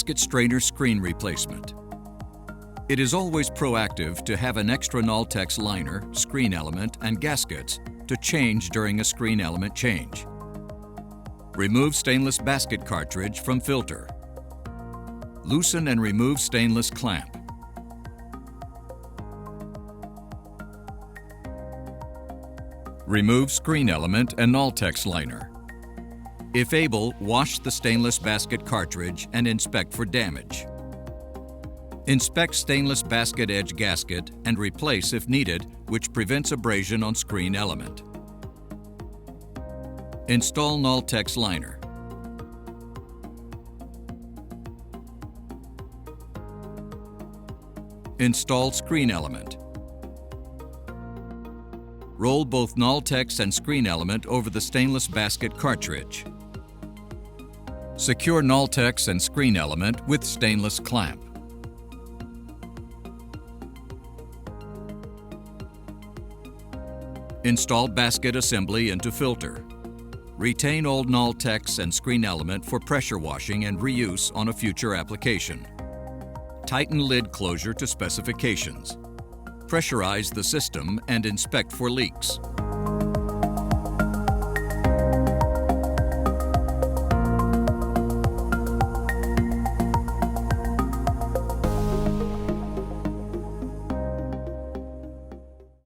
Basket Strainer Screen Replacement. It is always proactive to have an extra Naltex liner, screen element, and gaskets to change during a screen element change. Remove stainless basket cartridge from filter. Loosen and remove stainless clamp. Remove screen element and Naltex liner. If able, wash the stainless basket cartridge and inspect for damage. Inspect stainless basket edge gasket and replace if needed, which prevents abrasion on screen element. Install Naltex liner. Install screen element. Roll both Naltex and screen element over the stainless basket cartridge. Secure Naltex and screen element with stainless clamp. Install basket assembly into filter. Retain old Naltex and screen element for pressure washing and reuse on a future application. Tighten lid closure to specifications. Pressurize the system and inspect for leaks.